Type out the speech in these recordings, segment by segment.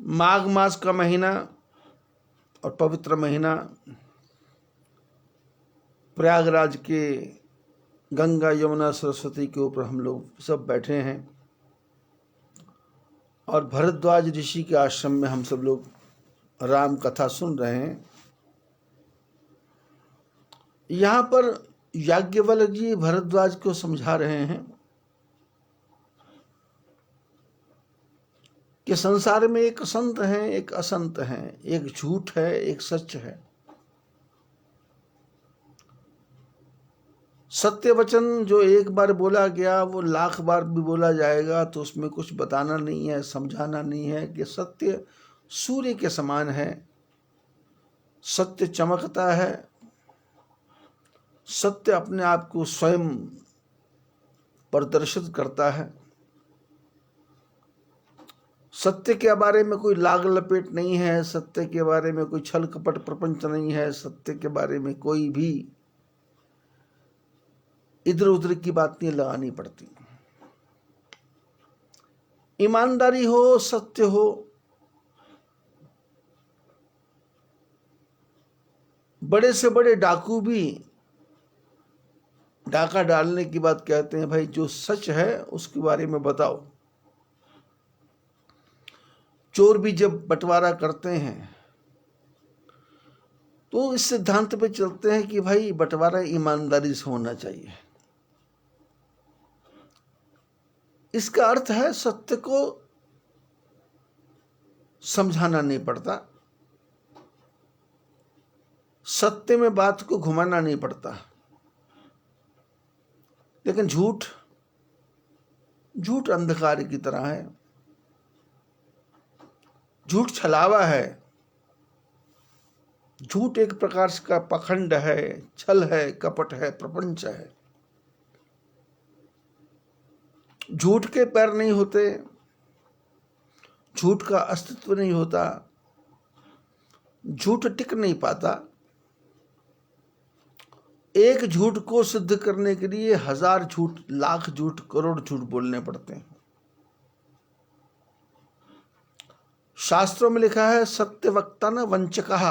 माघ मास का महीना और पवित्र महीना, प्रयागराज के गंगा यमुना सरस्वती के ऊपर हम लोग सब बैठे हैं और भरद्वाज ऋषि के आश्रम में हम सब लोग राम कथा सुन रहे हैं। यहाँ पर याज्ञवल्क्य जी भरद्वाज को समझा रहे हैं कि संसार में एक संत है, एक असंत है, एक झूठ है, एक सच है। सत्य वचन जो एक बार बोला गया वो लाख बार भी बोला जाएगा तो उसमें कुछ बताना नहीं है, समझाना नहीं है कि सत्य सूर्य के समान है, सत्य चमकता है, सत्य अपने आप को स्वयं प्रदर्शित करता है। सत्य के बारे में कोई लाग लपेट नहीं है, सत्य के बारे में कोई छल कपट प्रपंच नहीं है, सत्य के बारे में कोई भी इधर उधर की बात नहीं लगानी पड़ती। ईमानदारी हो, सत्य हो, बड़े से बड़े डाकू भी डाका डालने की बात कहते हैं, भाई जो सच है उसके बारे में बताओ। चोर भी जब बंटवारा करते हैं तो इस सिद्धांत पे चलते हैं कि भाई बंटवारा ईमानदारी से होना चाहिए। इसका अर्थ है सत्य को समझाना नहीं पड़ता, सत्य में बात को घुमाना नहीं पड़ता। लेकिन झूठ अंधकार की तरह है, झूठ छलावा है, झूठ एक प्रकार का पखंड है, छल है, कपट है, प्रपंच है। झूठ के पैर नहीं होते, झूठ का अस्तित्व नहीं होता, झूठ टिक नहीं पाता। एक झूठ को सिद्ध करने के लिए 1000 झूठ, लाख झूठ, करोड़ झूठ बोलने पड़ते हैं। शास्त्रों में लिखा है सत्य वक्ता न वंचकः।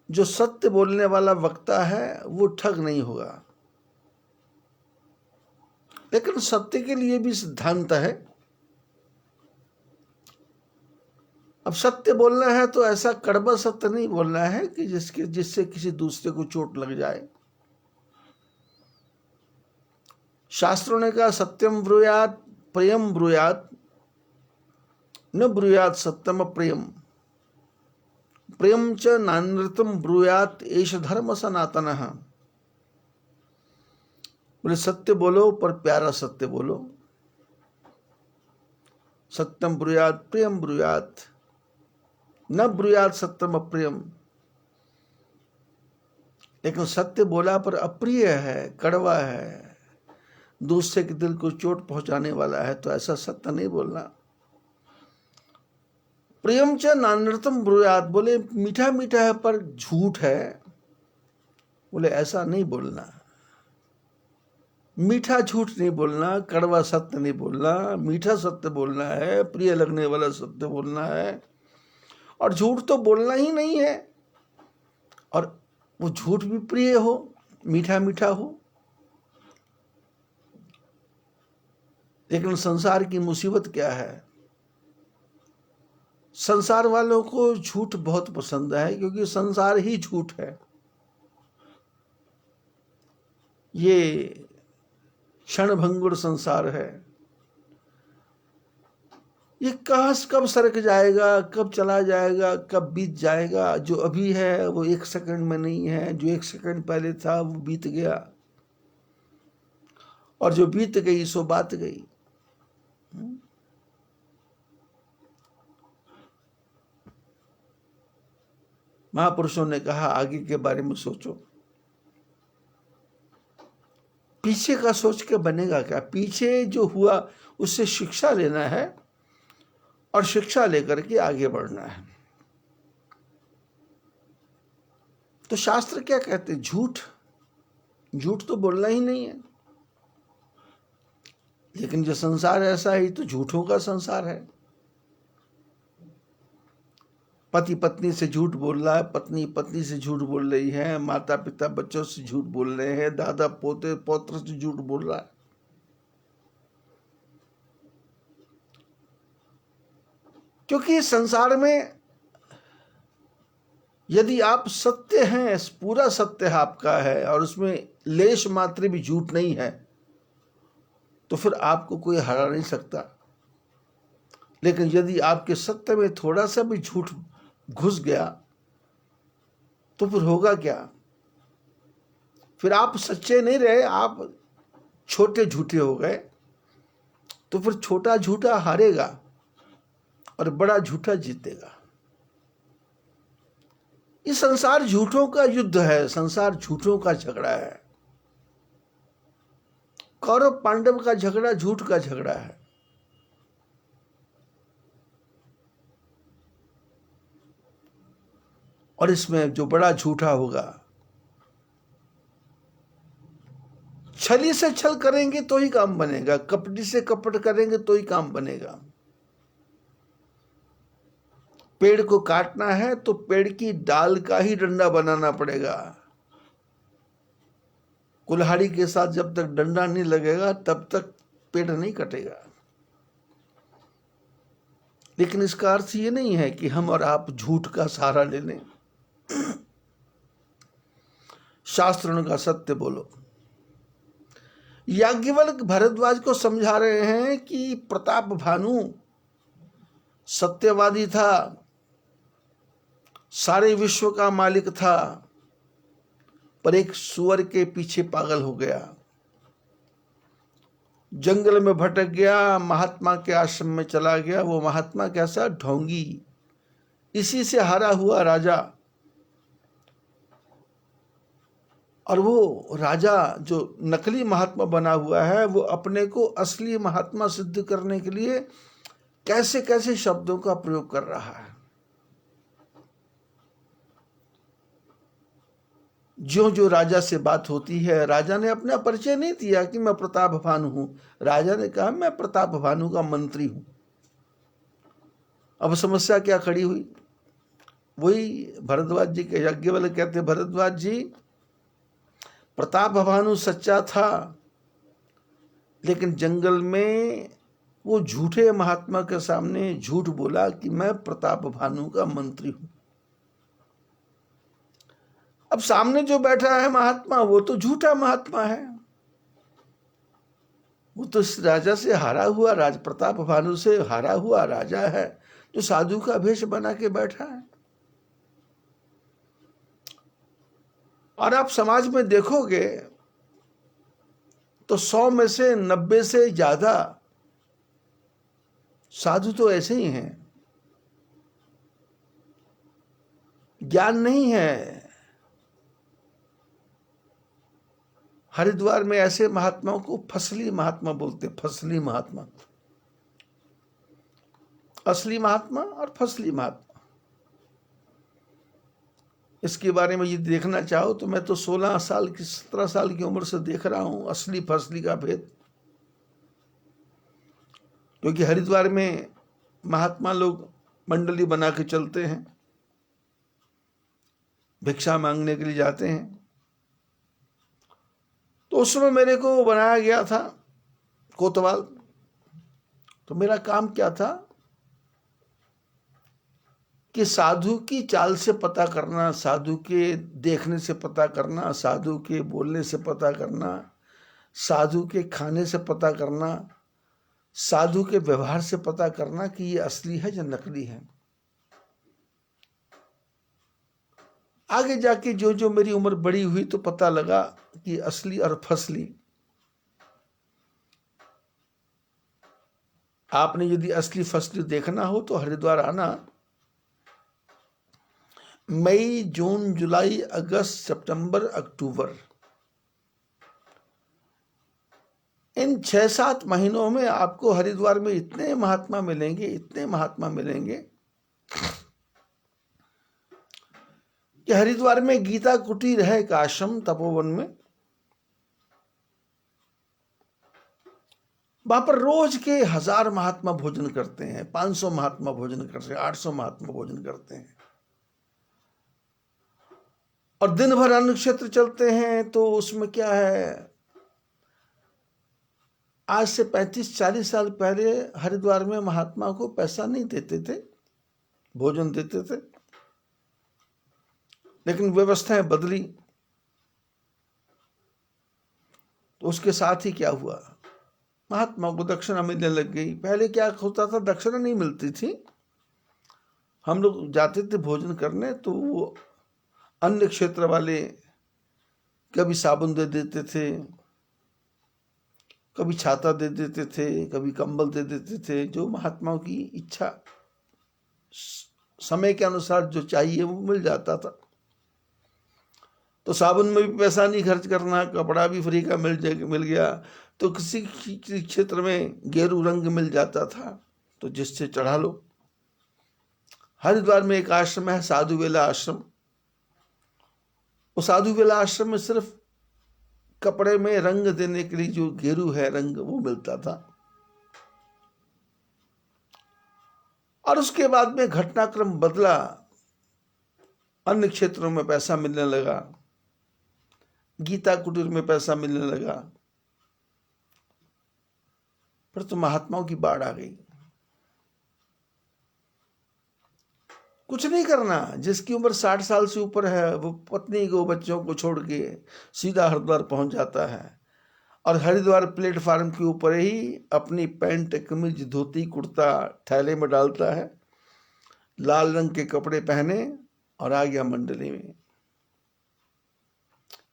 जो सत्य बोलने वाला वक्ता है वो ठग नहीं होगा। लेकिन सत्य के लिए भी सिद्धांत है। अब सत्य बोलना है तो ऐसा कड़वा सत्य नहीं बोलना है कि जिससे किसी दूसरे को चोट लग जाए। शास्त्रों ने कहा सत्यम ब्रूयात प्रियम ब्रूयात, न ब्रूयात सत्यम प्रियम, प्रियम च नानृतम ब्रूयात एष धर्म सनातनः। बोले सत्य बोलो पर प्यारा सत्य बोलो। सत्यम ब्रूयात प्रियम ब्रूयात, न ब्रूयात सत्यम अप्रियम। लेकिन सत्य बोला पर अप्रिय है, कड़वा है, दूसरे के दिल को चोट पहुंचाने वाला है, तो ऐसा सत्य नहीं बोलना। प्रियम च नानृतम ब्रूयात, बोले मीठा मीठा है पर झूठ है, बोले ऐसा नहीं बोलना। मीठा झूठ नहीं बोलना, कड़वा सत्य नहीं बोलना, मीठा सत्य बोलना है, प्रिय लगने वाला सत्य बोलना है। और झूठ तो बोलना ही नहीं है, और वो झूठ भी प्रिय हो, मीठा मीठा हो। लेकिन संसार की मुसीबत क्या है, संसार वालों को झूठ बहुत पसंद है, क्योंकि संसार ही झूठ है। ये क्षणभंगुर संसार है, ये कब सरक जाएगा, कब चला जाएगा, कब बीत जाएगा। जो अभी है वो 1 सेकंड में नहीं है, जो 1 सेकंड पहले था वो बीत गया, और जो बीत गई सो बात गई। महापुरुषों ने कहा आगे के बारे में सोचो। पीछे का सोच के बनेगा क्या? पीछे जो हुआ उससे शिक्षा लेना है और शिक्षा लेकर के आगे बढ़ना है। तो शास्त्र क्या कहते हैं? झूठ तो बोलना ही नहीं है। लेकिन जो संसार ऐसा है तो झूठों का संसार है। पति पत्नी से झूठ बोल रहा है, पत्नी पत्नी से झूठ बोल रही है, माता पिता बच्चों से झूठ बोल रहे हैं, दादा पोते पौत्र से झूठ बोल रहा है। क्योंकि संसार में यदि आप सत्य हैं, पूरा सत्य आपका है और उसमें लेश मात्र भी झूठ नहीं है, तो फिर आपको कोई हरा नहीं सकता। लेकिन यदि आपके सत्य में थोड़ा सा भी झूठ घुस गया तो फिर होगा क्या? फिर आप सच्चे नहीं रहे, आप छोटे झूठे हो गए। तो फिर छोटा झूठा हारेगा और बड़ा झूठा जीतेगा। ये संसार झूठों का युद्ध है, संसार झूठों का झगड़ा है। कौरव पांडव का झगड़ा झूठ का झगड़ा है। और इसमें जो बड़ा झूठा होगा, छली से छल करेंगे तो ही काम बनेगा, कपटी से कपट करेंगे तो ही काम बनेगा। पेड़ को काटना है तो पेड़ की डाल का ही डंडा बनाना पड़ेगा। कुल्हाड़ी के साथ जब तक डंडा नहीं लगेगा तब तक पेड़ नहीं कटेगा। लेकिन इसका अर्थ ये नहीं है कि हम और आप झूठ का सहारा ले लें। शास्त्रों का सत्य बोलो। याज्ञवल्क्य भारद्वाज को समझा रहे हैं कि प्रताप भानु सत्यवादी था, सारे विश्व का मालिक था, पर एक सुअर के पीछे पागल हो गया, जंगल में भटक गया, महात्मा के आश्रम में चला गया। वो महात्मा कैसा? ढोंगी, इसी से हारा हुआ राजा। और वो राजा जो नकली महात्मा बना हुआ है, वो अपने को असली महात्मा सिद्ध करने के लिए कैसे कैसे शब्दों का प्रयोग कर रहा है। जो जो राजा से बात होती है, राजा ने अपना परिचय नहीं दिया कि मैं प्रताप भानु हूं। राजा ने कहा मैं प्रताप भानु का मंत्री हूं। अब समस्या क्या खड़ी हुई? वही भरद्वाज जी के याज्ञवल्क्य कहते, भरद्वाज जी, प्रताप भानु सच्चा था, लेकिन जंगल में वो झूठे महात्मा के सामने झूठ बोला कि मैं प्रताप भानु का मंत्री हूं। अब सामने जो बैठा है महात्मा, वो तो झूठा महात्मा है। वो तो इस राजा से हारा हुआ, प्रताप भानु से हारा हुआ राजा है, जो साधु का भेष बना के बैठा है। और आप समाज में देखोगे तो 100 में से 90 से ज्यादा साधु तो ऐसे ही हैं। ज्ञान नहीं है। हरिद्वार में ऐसे महात्माओं को फसली महात्मा बोलते। फसली महात्मा, असली महात्मा और फसली महात्मा। इसके बारे में यदि देखना चाहो तो मैं तो 16 साल की 17 साल की उम्र से देख रहा हूं असली फसली का भेद। क्योंकि हरिद्वार में महात्मा लोग मंडली बना के चलते हैं, भिक्षा मांगने के लिए जाते हैं। तो उस समय मेरे को बनाया गया था कोतवाल। तो मेरा काम क्या था कि साधु की चाल से पता करना, साधु के देखने से पता करना, साधु के बोलने से पता करना, साधु के खाने से पता करना, साधु के व्यवहार से पता करना कि ये असली है या नकली है। आगे जाके जो जो मेरी उम्र बड़ी हुई तो पता लगा कि असली और फसली। आपने यदि असली फसली देखना हो तो हरिद्वार आना। मई, जून, जुलाई, अगस्त, सितंबर, अक्टूबर, इन 6-7 महीनों में आपको हरिद्वार में इतने महात्मा मिलेंगे, इतने महात्मा मिलेंगे कि हरिद्वार में गीता कुटीर है, एक आश्रम तपोवन में। वहां पर रोज के 1000 महात्मा भोजन करते हैं, 500 महात्मा भोजन करते हैं, 800 महात्मा भोजन करते हैं। और दिन भर अन्न क्षेत्र चलते हैं तो उसमें क्या है, आज से 35-40 साल पहले हरिद्वार में महात्मा को पैसा नहीं देते थे, भोजन देते थे, लेकिन व्यवस्थाएं बदली तो उसके साथ ही क्या हुआ, महात्मा को दक्षिणा मिलने लग गई। पहले क्या होता था, दक्षिणा नहीं मिलती थी, हम लोग जाते थे भोजन करने तो वो अन्य क्षेत्र वाले कभी साबुन दे देते थे, कभी छाता दे देते थे, कभी कंबल दे देते थे, जो महात्माओं की इच्छा समय के अनुसार जो चाहिए वो मिल जाता था। तो साबुन में भी पैसा नहीं खर्च करना, कपड़ा भी फ्री का मिल गया। तो किसी क्षेत्र में गेरू रंग मिल जाता था तो जिससे चढ़ा लो। हरिद्वार में एक आश्रम है, साधुवेला आश्रम। वो साधुवेला आश्रम में सिर्फ कपड़े में रंग देने के लिए जो गेरू है रंग वो मिलता था। और उसके बाद में घटनाक्रम बदला, अन्य क्षेत्रों में पैसा मिलने लगा, गीता कुटीर में पैसा मिलने लगा, फिर तो महात्माओं की बाढ़ आ गई। कुछ नहीं करना, जिसकी उम्र 60 साल से ऊपर है वो पत्नी को बच्चों को छोड़ के सीधा हरिद्वार पहुंच जाता है और हरिद्वार प्लेटफार्म के ऊपर ही अपनी पैंट कमीज धोती कुर्ता थैले में डालता है, लाल रंग के कपड़े पहने और आ गया मंडली में।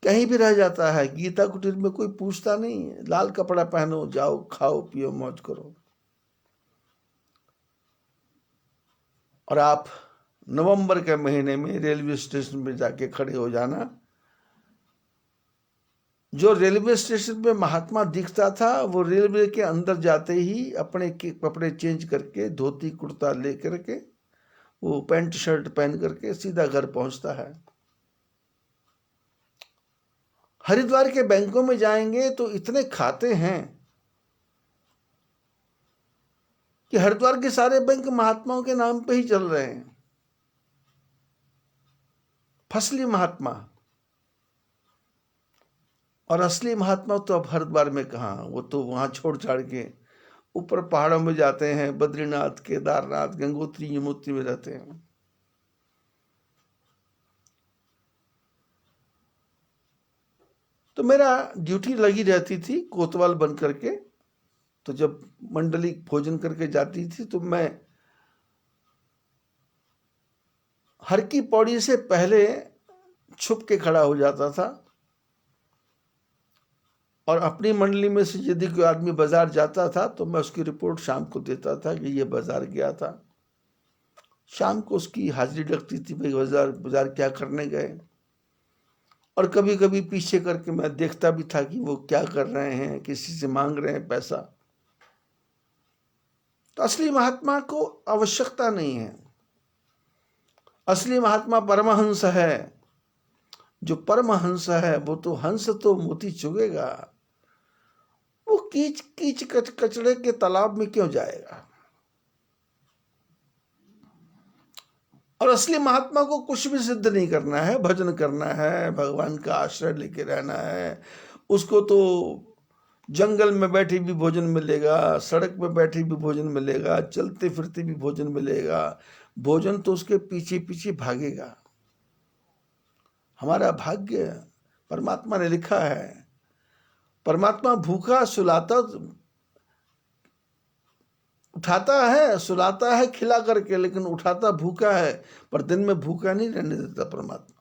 कहीं भी रह जाता है, गीता कुटीर में कोई पूछता नहीं, लाल कपड़ा पहनो, जाओ खाओ पियो मौज करो। और आप नवंबर के महीने में रेलवे स्टेशन पे जाके खड़े हो जाना, जो रेलवे स्टेशन पे महात्मा दिखता था वो रेलवे के अंदर जाते ही अपने कपड़े चेंज करके धोती कुर्ता लेकर के वो पैंट शर्ट पहन करके सीधा घर पहुंचता है। हरिद्वार के बैंकों में जाएंगे तो इतने खाते हैं कि हरिद्वार के सारे बैंक महात्माओं के नाम पे ही चल रहे हैं। फसली महात्मा और असली महात्मा तो अब हरिद्वार में कहाँ, वो तो वहां छोड़ छाड़ के ऊपर पहाड़ों में जाते हैं, बद्रीनाथ केदारनाथ गंगोत्री यमुनोत्री में रहते हैं। तो मेरा ड्यूटी लगी रहती थी कोतवाल बन करके। तो जब मंडली भोजन करके जाती थी तो मैं हर की पौड़ी से पहले छुप के खड़ा हो जाता था और अपनी मंडली में से यदि कोई आदमी बाजार जाता था तो मैं उसकी रिपोर्ट शाम को देता था कि ये बाजार गया था। शाम को उसकी हाजिरी लगती थी, भाई बाजार क्या करने गए। और कभी कभी पीछे करके मैं देखता भी था कि वो क्या कर रहे हैं, किसी से मांग रहे हैं पैसा। तो असली महात्मा को आवश्यकता नहीं है। असली महात्मा परमहंस है। जो परमहंस है वो तो हंस तो मोती चुगेगा, वो कीच कीच कचड़े के तालाब में क्यों जाएगा। और असली महात्मा को कुछ भी सिद्ध नहीं करना है, भजन करना है, भगवान का आश्रय लेके रहना है। उसको तो जंगल में बैठे भी भोजन मिलेगा, सड़क में बैठे भी भोजन मिलेगा, चलते फिरते भी भोजन मिलेगा। भोजन तो उसके पीछे पीछे भागेगा। हमारा भाग्य परमात्मा ने लिखा है। परमात्मा भूखा सुलाता उठाता है, सुलाता है खिला करके, लेकिन उठाता भूखा है। पर दिन में भूखा नहीं रहने देता परमात्मा।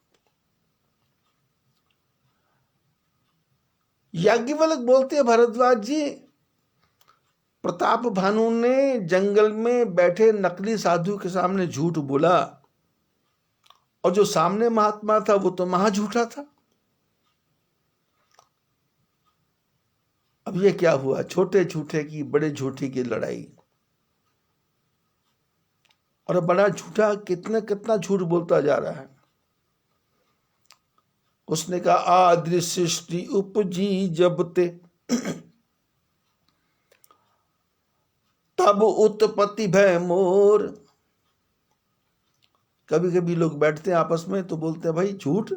याज्ञवल्क्य बोलते हैं, भारद्वाज जी, प्रताप भानु ने जंगल में बैठे नकली साधु के सामने झूठ बोला और जो सामने महात्मा था वो तो महा झूठा था। अब ये क्या हुआ, छोटे झूठे की बड़े झूठी की लड़ाई। और बड़ा झूठा कितना कितना झूठ बोलता जा रहा है। उसने कहा, आदि सृष्टि उपजी जब ते तब उत्पत्ति भय मोर। कभी कभी लोग बैठते हैं आपस में तो बोलते हैं, भाई झूठ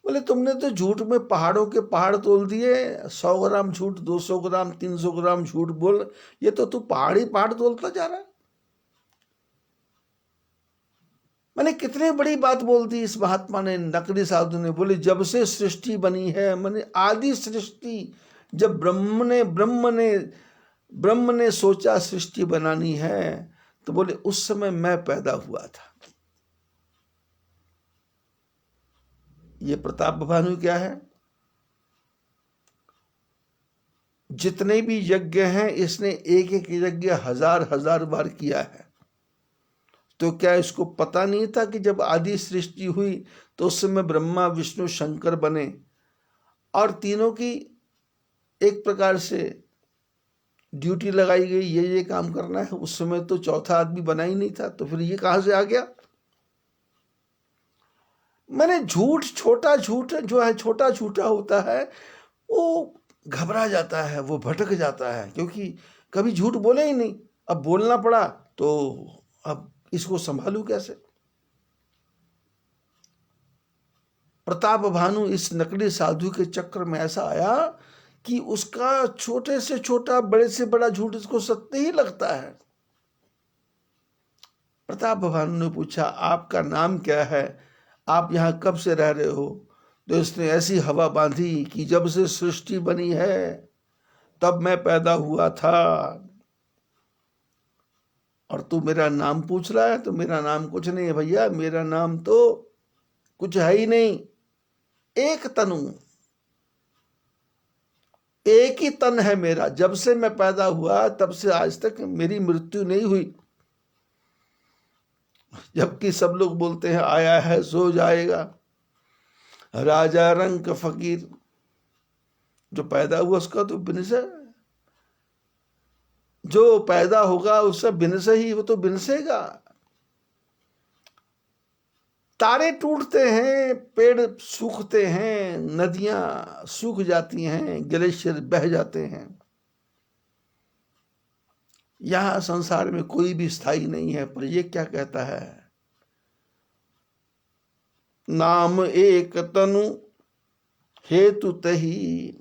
बोले तुमने तो झूठ में पहाड़ों के पहाड़ तोल दिए। 100 ग्राम झूठ, 200 ग्राम, 300 ग्राम झूठ बोल, ये तो तू पहाड़ ही पहाड़ तोलता जा रहा है। मैंने कितनी बड़ी बात बोल दी इस महात्मा ने, नकली साधु ने। बोले जब से सृष्टि बनी है, मैंने आदि सृष्टि, जब ब्रह्म ने सोचा सृष्टि बनानी है, तो बोले उस समय मैं पैदा हुआ था। ये प्रताप भानु क्या है? जितने भी यज्ञ हैं इसने एक एक यज्ञ हजार हजार बार किया है। तो क्या इसको पता नहीं था कि जब आदि सृष्टि हुई तो उस समय ब्रह्मा विष्णु शंकर बने और तीनों की एक प्रकार से ड्यूटी लगाई गई, ये काम करना है। उस समय तो चौथा आदमी बना ही नहीं था, तो फिर ये कहां से आ गया? मैंने झूठ, छोटा झूठ जो है, छोटा झूठा होता है, वो घबरा जाता है, वो भटक जाता है, क्योंकि कभी झूठ बोले ही नहीं। अब बोलना पड़ा तो अब इसको संभालू कैसे? प्रताप भानु इस नकली साधु के चक्कर में ऐसा आया कि उसका छोटे से छोटा, बड़े से बड़ा झूठ इसको सत्य ही लगता है। प्रताप भानु ने पूछा, आपका नाम क्या है? आप यहाँ कब से रह रहे हो? तो इसने ऐसी हवा बांधी कि जब से सृष्टि बनी है तब मैं पैदा हुआ था, और तू मेरा नाम पूछ रहा है? तो मेरा नाम कुछ नहीं है भैया, मेरा नाम तो कुछ है ही नहीं। एक तनु, एक ही तन है मेरा। जब से मैं पैदा हुआ तब से आज तक मेरी मृत्यु नहीं हुई। जबकि सब लोग बोलते हैं आया है सो जाएगा, राजा रंग फकीर। जो पैदा हुआ उसका तो बिनसे, जो पैदा होगा उससे बिनसे ही, वो तो बिनसेगा। तारे टूटते हैं, पेड़ सूखते हैं, नदियां सूख जाती हैं, ग्लेशियर बह जाते हैं। यहां संसार में कोई भी स्थायी नहीं है। पर ये क्या कहता है? नाम एक तनु हेतु तही,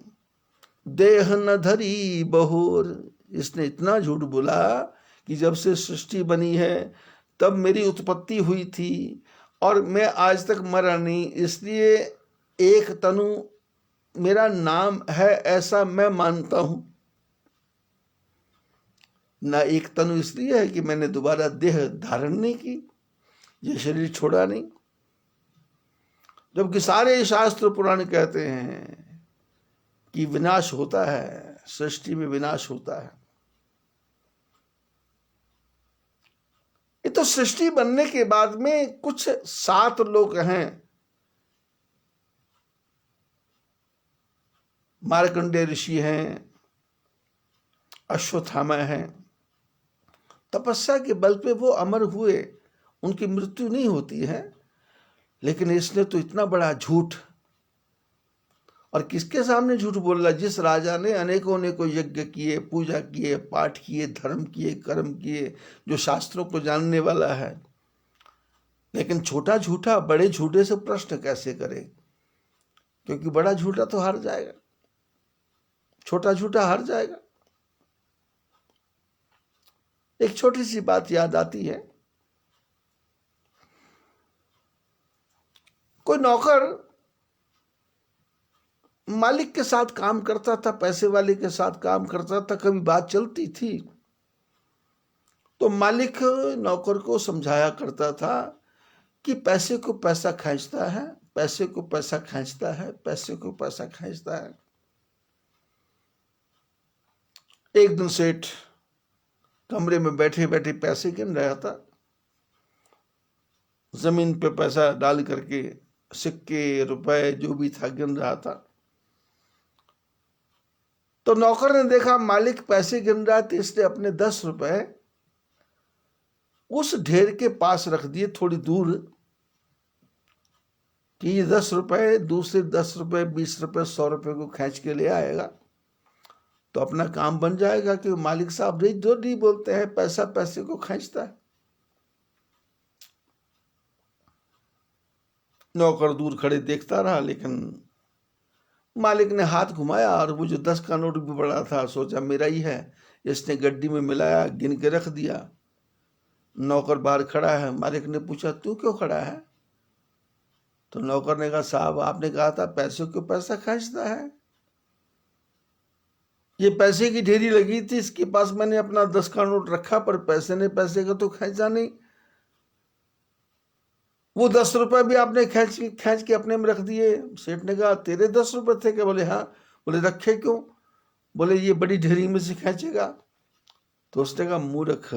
देह न धरी बहोर। इसने इतना झूठ बोला कि जब से सृष्टि बनी है तब मेरी उत्पत्ति हुई थी और मैं आज तक मरा नहीं, इसलिए एक तनु मेरा नाम है, ऐसा मैं मानता हूं। ना एक तनु इसलिए है कि मैंने दोबारा देह धारण नहीं की, ये शरीर छोड़ा नहीं। जबकि सारे शास्त्र पुराण कहते हैं कि विनाश होता है, सृष्टि में विनाश होता है। ये तो सृष्टि बनने के बाद में कुछ 7 लोग हैं। मार्कंडेय ऋषि हैं, अश्वत्थामा हैं, तपस्या के बल पे वो अमर हुए, उनकी मृत्यु नहीं होती है। लेकिन इसने तो इतना बड़ा झूठ, और किसके सामने झूठ बोल रहा? जिस राजा ने अनेकों अनेकों यज्ञ किए, पूजा किए, पाठ किए, धर्म किए, कर्म किए, जो शास्त्रों को जानने वाला है। लेकिन छोटा झूठा बड़े झूठे से प्रश्न कैसे करे? क्योंकि बड़ा झूठा तो हार जाएगा, छोटा झूठा हार जाएगा। एक छोटी सी बात याद आती है। कोई नौकर मालिक के साथ काम करता था, पैसे वाले के साथ काम करता था, कभी बात चलती थी तो मालिक नौकर को समझाया करता था कि पैसे को पैसा खींचता है, पैसे को पैसा खींचता है, पैसे को पैसा खींचता है। एक दिन सेठ कमरे में बैठे बैठे पैसे गिन रहा था, जमीन पे पैसा डाल करके सिक्के रुपए जो भी था गिन रहा था। तो नौकर ने देखा मालिक पैसे गिन रहा था, इसने अपने 10 रुपए उस ढेर के पास रख दिए, थोड़ी दूर, कि ये 10 रुपए दूसरे 10 रुपए, 20 रुपए, 100 रुपए को खींच के ले आएगा तो अपना काम बन जाएगा। कि मालिक साहब जो नहीं बोलते हैं, पैसा पैसे को खींचता है। नौकर दूर खड़े देखता रहा, लेकिन मालिक ने हाथ घुमाया और वो जो 10 का नोट भी बड़ा था, सोचा मेरा ही है, इसने गड्डी में मिलाया, गिन के रख दिया। नौकर बाहर खड़ा है, मालिक ने पूछा तू क्यों खड़ा है? तो नौकर ने कहा साहब आपने कहा था पैसों को पैसा खींचता है, ये पैसे की ढेरी लगी थी, इसके पास मैंने अपना 10 का नोट रखा, पर पैसे ने पैसे का तो खींचा नहीं। वो 10 रुपए भी आपने खींच के अपने में रख दिए। सेठ ने कहा तेरे 10 रुपए थे क्या? बोले हाँ। बोले रखे क्यों? बोले ये बड़ी ढेरी में से खींचेगा। तो उसने कहा मूर्ख,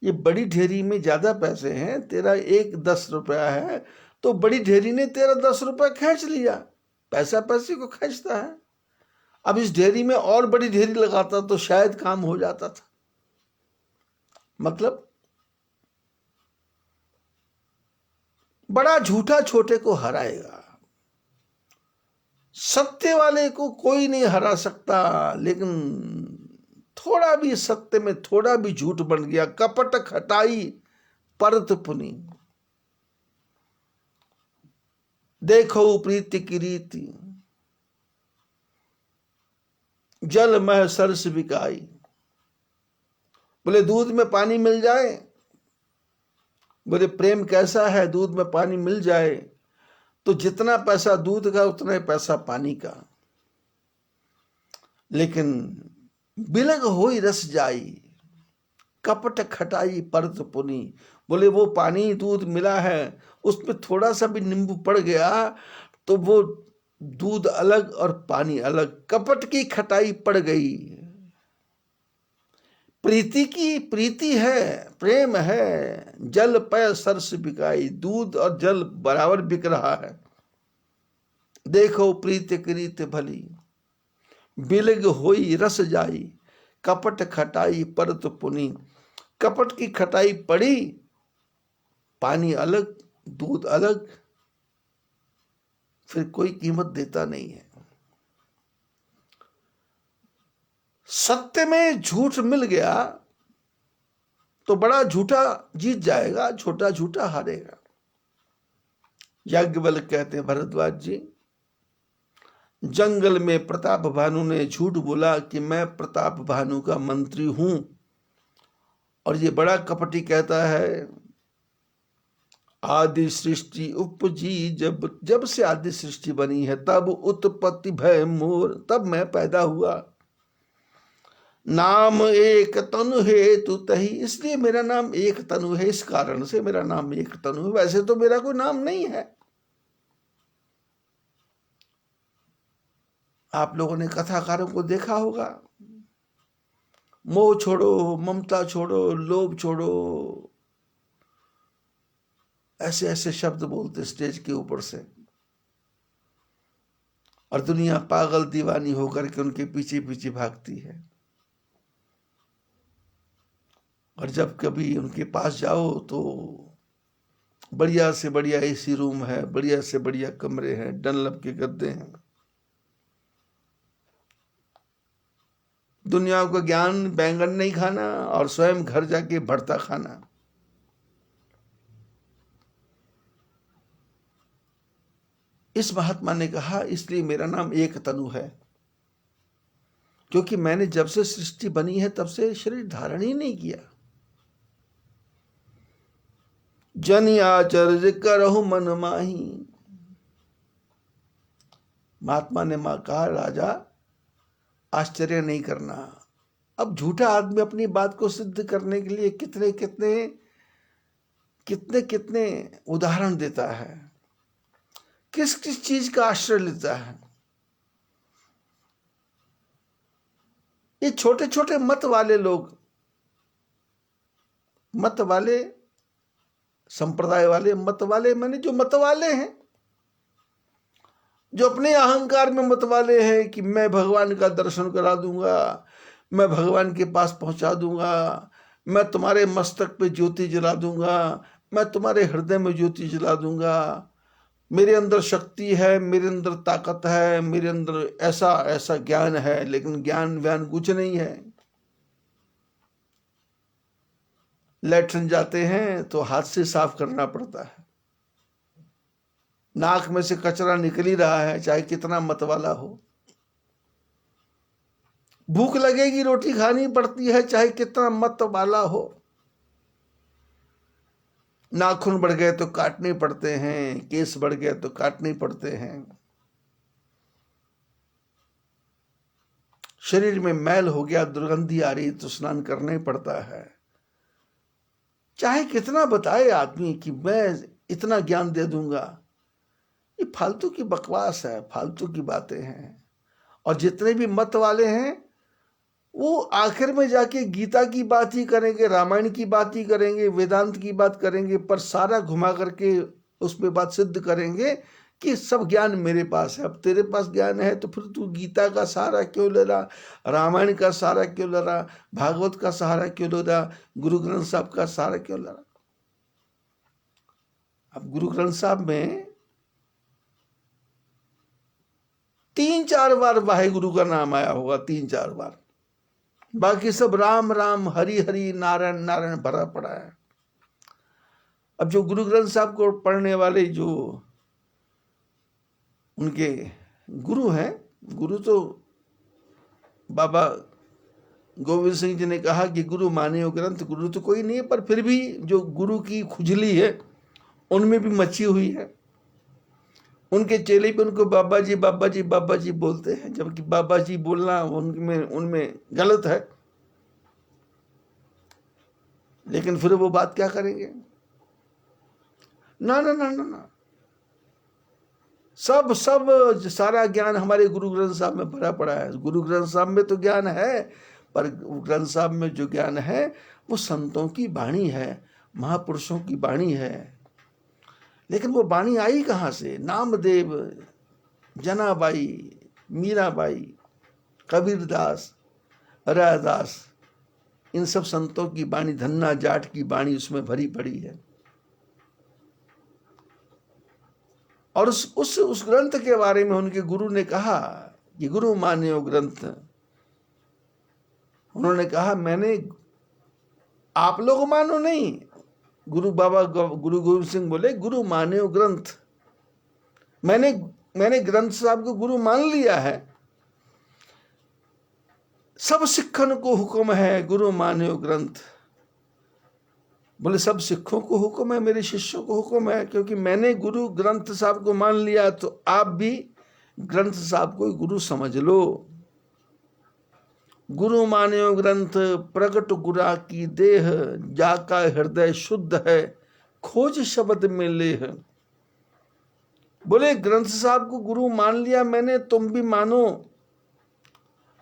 ये बड़ी ढेरी में ज्यादा पैसे हैं, तेरा एक 10 रुपया है, तो बड़ी ढेरी ने तेरा 10 रुपया खींच लिया। पैसा पैसे को खींचता है। अब इस ढेरी में और बड़ी ढेरी लगाता तो शायद काम हो जाता था। मतलब बड़ा झूठा छोटे को हराएगा, सत्य वाले को कोई नहीं हरा सकता। लेकिन थोड़ा भी सत्य में थोड़ा भी झूठ बन गया, कपट खटाई परत पुनी, देखो प्रीति की रीति, जल मह सरस बिकाई। बोले दूध में पानी मिल जाए, बोले प्रेम कैसा है, दूध में पानी मिल जाए तो जितना पैसा दूध का उतना ही पैसा पानी का। लेकिन बिलग होई रस जाई, कपट खटाई परत पुनी। बोले वो पानी दूध मिला है, उसमें थोड़ा सा भी नींबू पड़ गया तो वो दूध अलग और पानी अलग, कपट की खटाई पड़ गई। प्रीति की प्रीति है, प्रेम है, जल पय सरस बिकाई, दूध और जल बराबर बिक रहा है। देखो प्रीति की रीत भली, बिलग होई रस जाई, कपट खटाई परत पुनी। कपट की खटाई पड़ी, पानी अलग दूध अलग, फिर कोई कीमत देता नहीं है। सत्य में झूठ मिल गया तो बड़ा झूठा जीत जाएगा, छोटा झूठा हारेगा। याज्ञवल्क्य कहते हैं भरद्वाज जी, जंगल में प्रताप भानु ने झूठ बोला कि मैं प्रताप भानु का मंत्री हूं, और ये बड़ा कपटी कहता है आदि सृष्टि उपजी, जब से आदि सृष्टि बनी है तब उत्पत्ति भय मोर, तब मैं पैदा हुआ। नाम एक तनु है तू तही, इसलिए मेरा नाम एक तनु है, इस कारण से मेरा नाम एक तनु है। वैसे तो मेरा कोई नाम नहीं है। आप लोगों ने कथाकारों को देखा होगा, मोह छोड़ो, ममता छोड़ो, लोभ छोड़ो, ऐसे ऐसे शब्द बोलते स्टेज के ऊपर से, और दुनिया पागल दीवानी होकर के उनके पीछे पीछे भागती है। और जब कभी उनके पास जाओ तो बढ़िया से बढ़िया एसी रूम है, बढ़िया से बढ़िया कमरे हैं, डनलप के गद्दे हैं। दुनिया को ज्ञान बैंगन नहीं खाना और स्वयं घर जाके भरता खाना। इस महात्मा ने कहा इसलिए मेरा नाम एक तनु है, क्योंकि मैंने जब से सृष्टि बनी है तब से शरीर धारण ही नहीं किया। जन आचर्य करहु मन माही। महात्मा ने कहा राजा आश्चर्य नहीं करना। अब झूठा आदमी अपनी बात को सिद्ध करने के लिए कितने कितने कितने कितने उदाहरण देता है, किस किस चीज का आश्रय लेता है। ये छोटे छोटे मत वाले लोग, मत वाले संप्रदाय वाले, मत वाले माने जो मत वाले हैं, जो अपने अहंकार में मत वाले हैं कि मैं भगवान का दर्शन करा दूंगा, मैं भगवान के पास पहुंचा दूंगा, मैं तुम्हारे मस्तक पे ज्योति जला दूंगा, मैं तुम्हारे हृदय में ज्योति जला दूंगा, मेरे अंदर शक्ति है, मेरे अंदर ताकत है, मेरे अंदर ऐसा ऐसा ज्ञान है। लेकिन ज्ञान व्यान कुछ नहीं है। लैट्रिन जाते हैं तो हाथ से साफ करना पड़ता है, नाक में से कचरा निकल ही रहा है, चाहे कितना मत वाला हो। भूख लगेगी, रोटी खानी पड़ती है, चाहे कितना मत वाला हो। नाखून बढ़ गए तो काटने पड़ते हैं, केस बढ़ गए तो काटने पड़ते हैं। शरीर में मैल हो गया, दुर्गंधी आ रही तो स्नान करना ही पड़ता है। चाहे कितना बताए आदमी कि मैं इतना ज्ञान दे दूंगा, ये फालतू की बकवास है, फालतू की बातें हैं। और जितने भी मत वाले हैं वो आखिर में जाके गीता की बात ही करेंगे, रामायण की बात ही करेंगे, वेदांत की बात करेंगे, पर सारा घुमा करके उसमें बात सिद्ध करेंगे कि सब ज्ञान मेरे पास है। अब तेरे पास ज्ञान है तो फिर तू गीता का सहारा क्यों ले रहा, रामायण का सहारा क्यों ले रहा, भागवत का सहारा क्यों ले रहा, गुरु ग्रंथ साहब का सहारा क्यों ले रहा। अब गुरु ग्रंथ साहब में 3-4 बार वाहेगुरु का नाम आया होगा, 3-4 बार। बाकी सब राम राम, हरि हरि, नारायण नारायण भरा पड़ा है। अब जो गुरु ग्रंथ साहब को पढ़ने वाले जो उनके गुरु हैं, गुरु तो बाबा गोविंद सिंह जी ने कहा कि गुरु माने हो ग्रंथ, गुरु तो कोई नहीं है, पर फिर भी जो गुरु की खुजली है उनमें भी मची हुई है। उनके चेले भी उनको बाबा जी बाबा जी बाबा जी बोलते हैं, जबकि बाबा जी बोलना उनमें गलत है। लेकिन फिर वो बात क्या करेंगे। ना ना ना ना ना, सब सारा ज्ञान हमारे गुरु ग्रंथ साहब में भरा पड़ा है। गुरु ग्रंथ साहब में तो ज्ञान है, पर ग्रंथ साहब में जो ज्ञान है वो संतों की वाणी है, महापुरुषों की वाणी है। लेकिन वो वाणी आई कहाँ से? नामदेव, जनाबाई, मीराबाई, कबीरदास, रायदास, इन सब संतों की वाणी, धन्ना जाट की वाणी उसमें भरी पड़ी है। और उस ग्रंथ के बारे में उनके गुरु ने कहा कि गुरु मान्यो ग्रंथ। उन्होंने कहा मैंने, आप लोग मानो नहीं, गुरु गोविंद सिंह बोले गुरु मान्यो ग्रंथ। मैंने ग्रंथ साहब को गुरु मान लिया है। सब सिखन को हुक्म है गुरु मान्यो ग्रंथ। बोले सब सिखों को हुक्म है, मेरे शिष्यों को हुक्म है, क्योंकि मैंने गुरु ग्रंथ साहब को मान लिया, तो आप भी ग्रंथ साहब को गुरु समझ लो। गुरु मान्यो ग्रंथ, प्रगट गुरा की देह, जाका हृदय शुद्ध है, खोज शब्द में लेह। बोले ग्रंथ साहब को गुरु मान लिया मैंने, तुम भी मानो।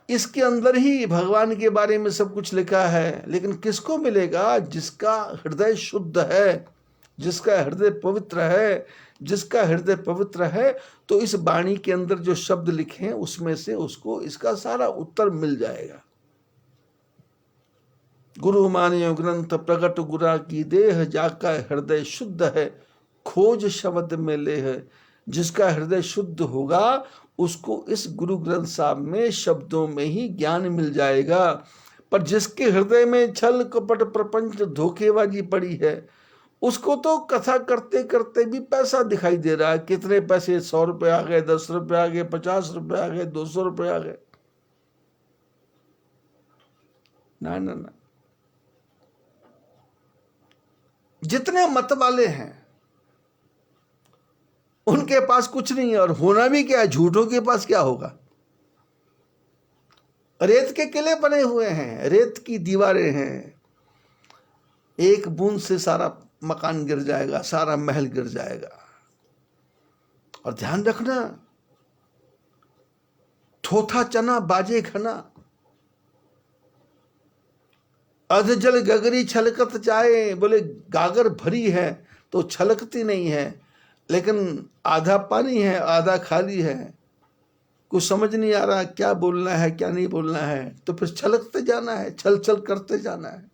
इसके अंदर ही भगवान के बारे में सब कुछ लिखा है, लेकिन किसको मिलेगा? जिसका हृदय शुद्ध है, जिसका हृदय पवित्र है। जिसका हृदय पवित्र है तो इस वाणी के अंदर जो शब्द लिखे हैं उसमें से उसको इसका सारा उत्तर मिल जाएगा। गुरु मान्यो ग्रंथ, प्रगट गुरा की देह, जाका हृदय शुद्ध है, खोज शब्द में लेह। जिसका हृदय शुद्ध होगा उसको इस गुरु ग्रंथ साहब में शब्दों में ही ज्ञान मिल जाएगा। पर जिसके हृदय में छल कपट प्रपंच धोखेबाजी पड़ी है, उसको तो कथा करते करते भी पैसा दिखाई दे रहा है। कितने पैसे, 100 रुपए आ गए, 10 रुपए आ गए, 50 रुपए आ गए, 200 रुपए आ गए। ना ना ना, जितने मत वाले हैं उनके पास कुछ नहीं है, और होना भी क्या है, झूठों के पास क्या होगा। रेत के किले बने हुए हैं, रेत की दीवारें हैं, एक बूंद से सारा मकान गिर जाएगा, सारा महल गिर जाएगा। और ध्यान रखना, थोथा चना बाजे खना, अध जल गगरी छलकत जाए। बोले गागर भरी है तो छलकती नहीं है, लेकिन आधा पानी है आधा खाली है, कुछ समझ नहीं आ रहा क्या बोलना है क्या नहीं बोलना है, तो फिर छलकते जाना है, छल छल करते जाना है।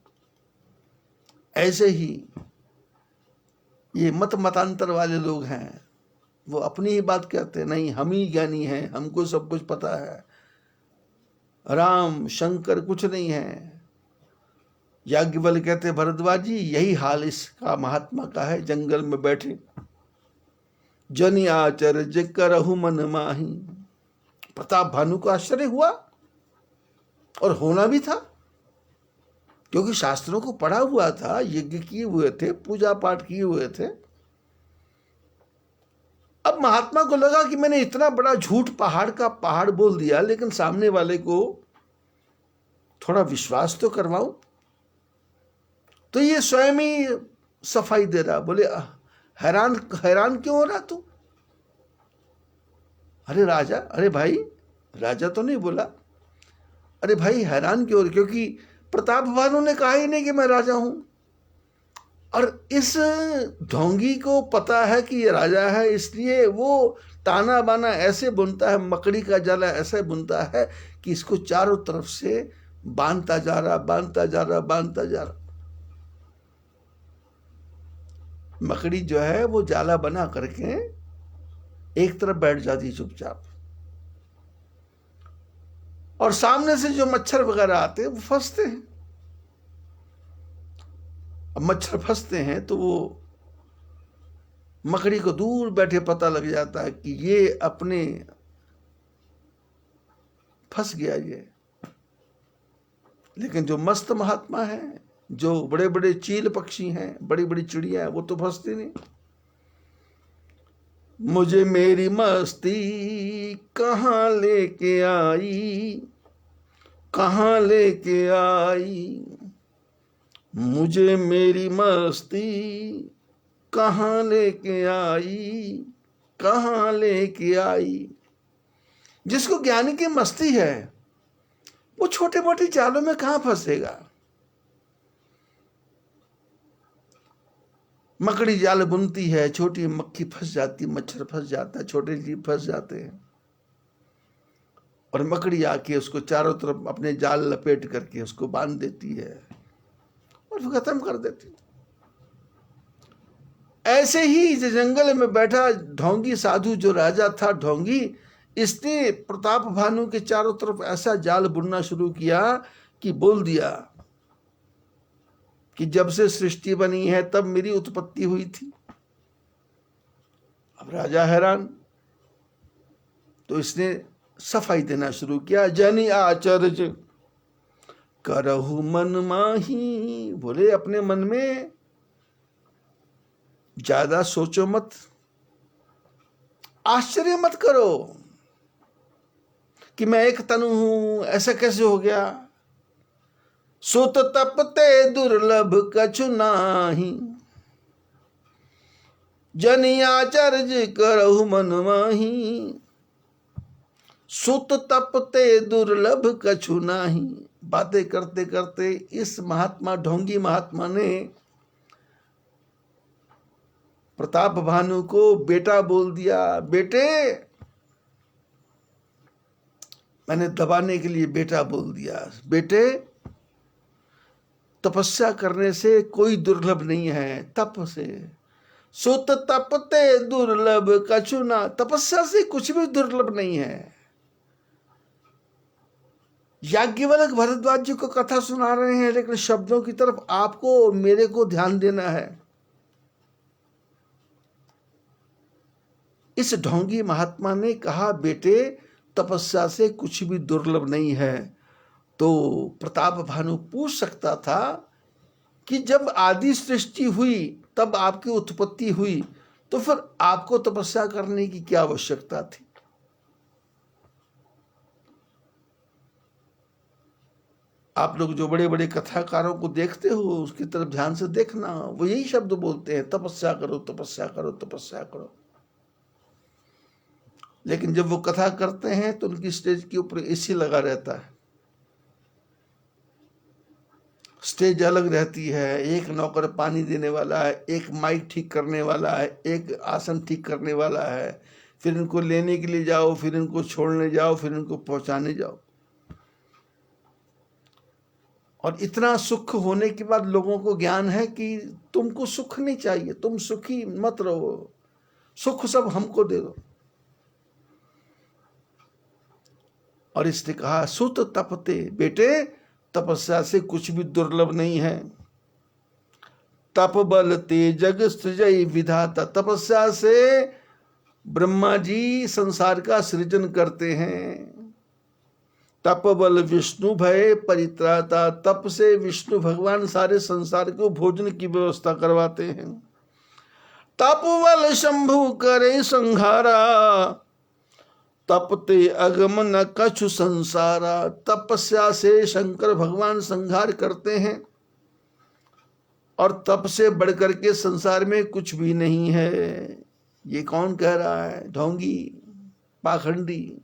ऐसे ही ये मतांतर वाले लोग हैं, वो अपनी ही बात कहते हैं, नहीं हम ही ज्ञानी हैं, हमको सब कुछ पता है, राम शंकर कुछ नहीं है। याज्ञवल्क्य कहते भरद्वाज जी, यही हाल इसका महात्मा का है, जंगल में बैठे जनि आचर्य करहु मन माही। प्रताप भानु को आश्चर्य हुआ और होना भी था, क्योंकि शास्त्रों को पढ़ा हुआ था, यज्ञ किए हुए थे, पूजा पाठ किए हुए थे। अब महात्मा को लगा कि मैंने इतना बड़ा झूठ पहाड़ का पहाड़ बोल दिया, लेकिन सामने वाले को थोड़ा विश्वास तो करवाऊं। तो ये स्वयं ही सफाई दे रहा, बोले हैरान हैरान क्यों हो रहा तू? अरे राजा, अरे भाई, राजा तो नहीं बोला, अरे भाई हैरान क्यों? क्योंकि प्रताप भानु ने कहा ही नहीं कि मैं राजा हूं, और इस ढोंगी को पता है कि ये राजा है, इसलिए वो ताना बाना ऐसे बुनता है, मकड़ी का जाला ऐसे बुनता है कि इसको चारों तरफ से बांधता जा रहा, बांधता जा रहा, बांधता जा रहा। मकड़ी जो है वो जाला बना करके एक तरफ बैठ जाती चुपचाप, और सामने से जो मच्छर वगैरह आते हैं वो फंसते हैं। अब मच्छर फंसते हैं तो वो मकड़ी को दूर बैठे पता लग जाता है कि ये अपने फंस गया ये। लेकिन जो मस्त महात्मा है, जो बड़े बड़े चील पक्षी हैं, बड़ी बड़ी चिड़िया हैं, वो तो फंसती नहीं। मुझे मेरी मस्ती कहाँ लेके आई, कहाँ लेके आई, मुझे मेरी मस्ती कहाँ लेके आई, कहाँ लेके आई। जिसको ज्ञानी की मस्ती है वो छोटे मोटे जालों में कहाँ फंसेगा। मकड़ी जाल बुनती है, छोटी मक्खी फंस जाती, मच्छर फंस जाता है, छोटे जीव फंस जाते हैं, और मकड़ी आके उसको चारों तरफ अपने जाल लपेट करके उसको बांध देती है और फिर खत्म कर देती है। ऐसे ही जंगल में बैठा ढोंगी साधु, जो राजा था ढोंगी, इसने प्रताप भानु के चारों तरफ ऐसा जाल बुनना शुरू किया कि बोल दिया कि जब से सृष्टि बनी है तब मेरी उत्पत्ति हुई थी। अब राजा हैरान, तो इसने सफाई देना शुरू किया। जनि आचर्य करहु मन माही। बोले अपने मन में ज्यादा सोचो मत, आश्चर्य मत करो कि मैं एक तनु हूं, ऐसा कैसे हो गया। सुत तपते दुर्लभ कछु नाही, जनि आचर्य करहु मन माही। सुत तपते दुर्लभ कछु नाही। बातें करते करते इस महात्मा, ढोंगी महात्मा ने प्रताप भानु को बेटा बोल दिया। बेटे, मैंने दबाने के लिए बेटा बोल दिया। बेटे, तपस्या करने से कोई दुर्लभ नहीं है, तप से। सुत तपते दुर्लभ कछु ना। तपस्या से कुछ भी दुर्लभ नहीं है। याज्ञवल्क्य भरद्वाज जी को कथा सुना रहे हैं, लेकिन शब्दों की तरफ आपको मेरे को ध्यान देना है। इस ढोंगी महात्मा ने कहा, बेटे तपस्या से कुछ भी दुर्लभ नहीं है। तो प्रताप भानु पूछ सकता था कि जब आदि सृष्टि हुई तब आपकी उत्पत्ति हुई, तो फिर आपको तपस्या करने की क्या आवश्यकता थी। आप लोग जो बड़े बड़े कथाकारों को देखते हो, उसकी तरफ ध्यान से देखना, वो यही शब्द बोलते हैं, तपस्या करो, तपस्या करो, तपस्या करो। लेकिन जब वो कथा करते हैं तो उनकी स्टेज के ऊपर एसी लगा रहता है, स्टेज अलग रहती है, एक नौकर पानी देने वाला है, एक माइक ठीक करने वाला है, एक आसन ठीक करने वाला है, फिर इनको लेने के लिए जाओ, फिर इनको छोड़ने जाओ, फिर इनको पहुंचाने जाओ। और इतना सुख होने के बाद लोगों को ज्ञान है कि तुमको सुख नहीं चाहिए, तुम सुखी मत रहो, सुख सब हमको दे दो। और इसने कहा, सुत तपते, बेटे तपस्या से कुछ भी दुर्लभ नहीं है। तप बल ते जग सृजई विधाता। तपस्या से ब्रह्मा जी संसार का सृजन करते हैं। तप बल विष्णु भय परित्राता, तप से विष्णु भगवान सारे संसार को भोजन की व्यवस्था करवाते हैं। तप बल शंभु करे संहारा, तपते अगम न कछु संसारा। तपस्या से शंकर भगवान संहार करते हैं और तप से बढ़कर के संसार में कुछ भी नहीं है। ये कौन कह रहा है? ढोंगी, पाखंडी।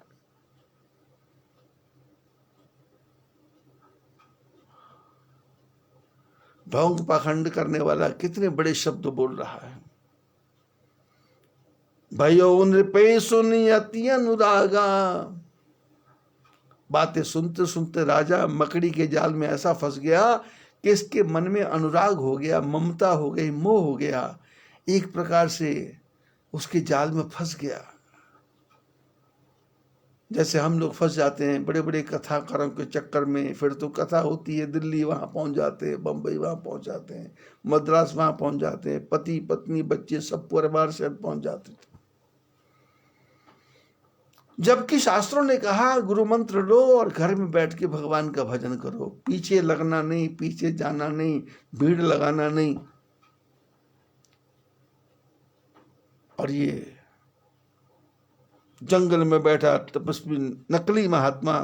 ढोंग पाखंड करने वाला कितने बड़े शब्द बोल रहा है। भयो नृपे सुनी अति अनुरागा। बातें सुनते सुनते राजा मकड़ी के जाल में ऐसा फंस गया कि इसके मन में अनुराग हो गया, ममता हो गई, मोह हो गया, एक प्रकार से उसके जाल में फंस गया। जैसे हम लोग फंस जाते हैं बड़े बड़े कथाकारों के चक्कर में। फिर तो कथा होती है, दिल्ली वहाँ पहुँच जाते हैं, बम्बई वहाँ पहुँच जाते हैं, मद्रास वहाँ पहुँच जाते हैं, पति पत्नी बच्चे सब परिवार से पहुँच जाते थे। जबकि शास्त्रों ने कहा गुरु मंत्र लो और घर में बैठ के भगवान का भजन करो, पीछे लगना नहीं, पीछे जाना नहीं, भीड़ लगाना नहीं। और ये जंगल में बैठा तपस्वी नकली महात्मा,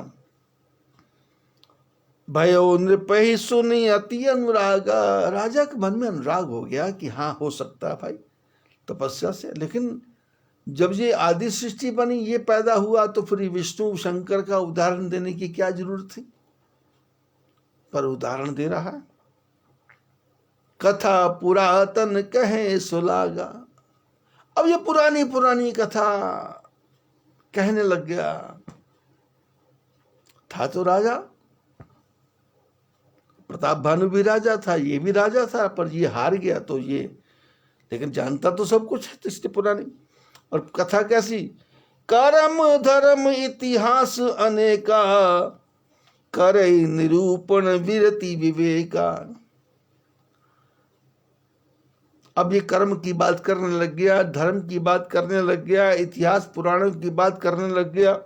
भयो नृपहि सुनी अति अनुरागा। राजा के मन में अनुराग हो गया कि हाँ हो सकता है भाई तपस्या से। लेकिन जब ये आदि सृष्टि बनी, ये पैदा हुआ, तो फिर विष्णु शंकर का उदाहरण देने की क्या जरूरत थी? पर उदाहरण दे रहा है। कथा पुरातन कहे सुलागा। अब ये पुरानी पुरानी कथा कहने लग गया। था तो राजा, प्रताप भानु भी राजा था, ये भी राजा था, पर ये हार गया तो ये, लेकिन जानता तो सब कुछ है, तो इसलिए पुरानी। और कथा कैसी? कर्म धर्म इतिहास अनेका, करे निरूपण विरति विवेका। अब ये कर्म की बात करने लग गया, धर्म की बात करने लग गया, इतिहास पुराणों की बात करने लग गया,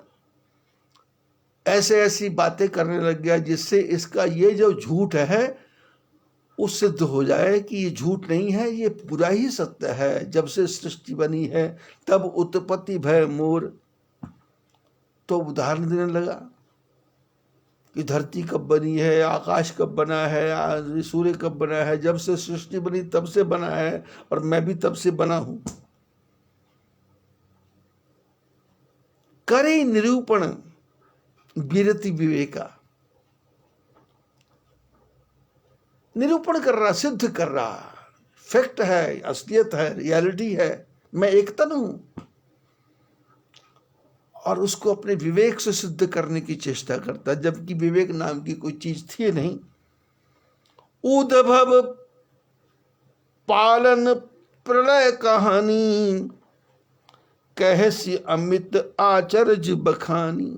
ऐसे ऐसी बातें करने लग गया जिससे इसका ये जो झूठ है वो सिद्ध हो जाए कि ये झूठ नहीं है, ये पूरा ही सत्य है। जब से सृष्टि बनी है तब उत्पत्ति भय मोर। तो उदाहरण देने लगा कि धरती कब बनी है, आकाश कब बना है, सूर्य कब बना है, जब से सृष्टि बनी तब से बना है, और मैं भी तब से बना हूं। करे निरूपण विरति विवेका। निरूपण कर रहा, सिद्ध कर रहा, फैक्ट है, असलियत है, रियलिटी है, मैं एक तन हूं। और उसको अपने विवेक से सिद्ध करने की चेष्टा करता, जबकि विवेक नाम की कोई चीज थी नहीं। उद्भव पालन प्रलय कहानी, कहसी अमित आचर्य बखानी।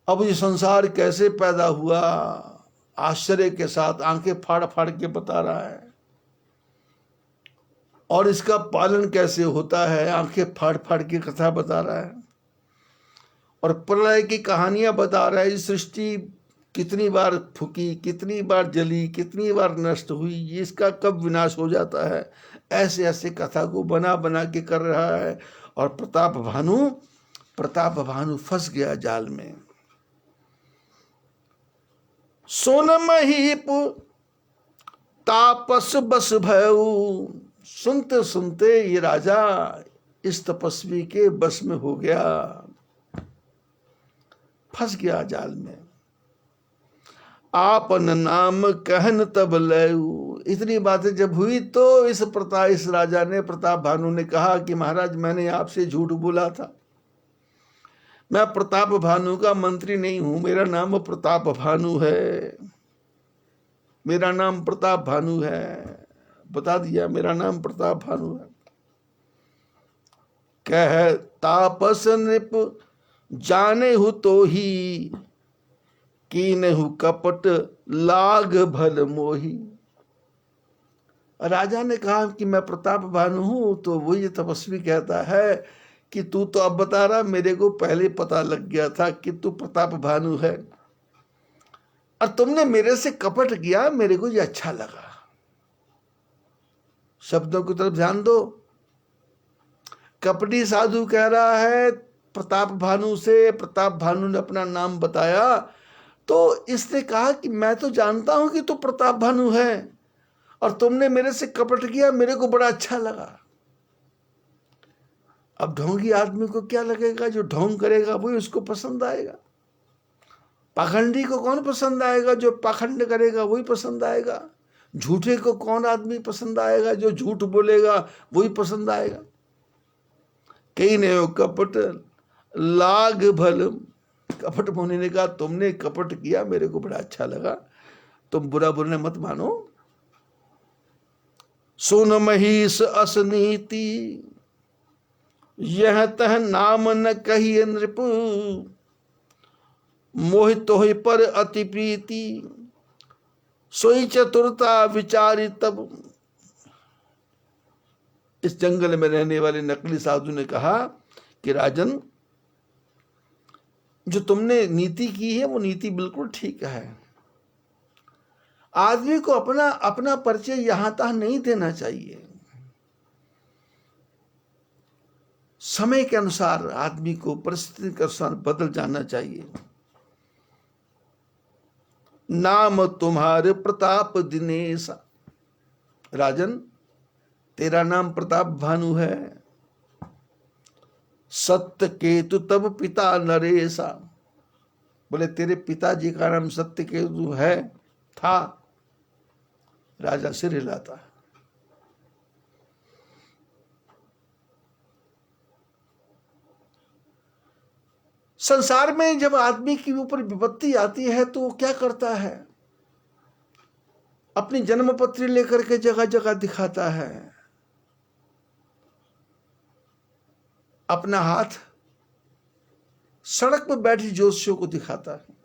अब ये संसार कैसे पैदा हुआ, आश्चर्य के साथ आंखें फाड़ फाड़ के बता रहा है। और इसका पालन कैसे होता है, आंखें फाड़ फाड़ के कथा बता रहा है। और प्रलय की कहानियां बता रहा है। सृष्टि कितनी बार फूकी, कितनी बार जली, कितनी बार नष्ट हुई, इसका कब विनाश हो जाता है, ऐसे ऐसे कथा को बना बना के कर रहा है। और प्रताप भानु फंस गया जाल में। सोन महीप तापस बस भयऊ। सुनते सुनते ये राजा इस तपस्वी के बस में हो गया, फंस गया जाल में। आपन नाम कहन तब लयू। इतनी बातें जब हुई तो इस राजा ने, प्रताप भानु ने कहा कि महाराज मैंने आपसे झूठ बोला था, मैं प्रताप भानु का मंत्री नहीं हूं, मेरा नाम प्रताप भानु है, मेरा नाम प्रताप भानु है। बता दिया मेरा नाम प्रताप भानु है। कह तापस नृप जाने हु तो ही, कीनहु कपट लाग भल मोही। राजा ने कहा कि मैं प्रताप भानु हूं। तो वो ये तपस्वी कहता है कि तू तो अब बता रहा, मेरे को पहले पता लग गया था कि तू प्रताप भानु है, और तुमने मेरे से कपट किया, मेरे को ये अच्छा लगा। शब्दों की तरफ ध्यान दो। कपटी साधु कह रहा है प्रताप भानु से, प्रताप भानु ने अपना नाम बताया, तो इसने कहा कि मैं तो जानता हूं कि तू प्रताप भानु है, और तुमने मेरे से कपट किया, मेरे को बड़ा अच्छा लगा। अब ढोंगी आदमी को क्या लगेगा? जो ढोंग करेगा वही उसको पसंद आएगा। पाखंडी को कौन पसंद आएगा? जो पाखंड करेगा वही पसंद आएगा। झूठे को कौन आदमी पसंद आएगा? जो झूठ बोलेगा वही पसंद आएगा। कई ने कपट लाग भल, कपट मुनि ने कहा तुमने कपट किया, मेरे को बड़ा अच्छा लगा, तुम बुरा बुरा मत मानो। सुन महिष असनीति, यह तह नाम न कहिए नृप, मोहित हो पर अति प्रीति, सोई चतुरता विचारी तब। इस जंगल में रहने वाले नकली साधु ने कहा कि राजन, जो तुमने नीति की है वो नीति बिल्कुल ठीक है। आदमी को अपना अपना परिचय यहां तक नहीं देना चाहिए। समय के अनुसार आदमी को परिस्थिति के अनुसार बदल जाना चाहिए। नाम तुम्हारे प्रताप दिनेश, राजन तेरा नाम प्रताप भानु है। सत्य केतु तब पिता नरेशा, बोले तेरे पिताजी का नाम सत्य केतु है, था। राजा सिर हिलाता। संसार में जब आदमी के ऊपर विपत्ति आती है तो वो क्या करता है? अपनी जन्मपत्री लेकर के जगह जगह दिखाता है। अपना हाथ सड़क पर बैठी ज्योतिषियों को दिखाता है।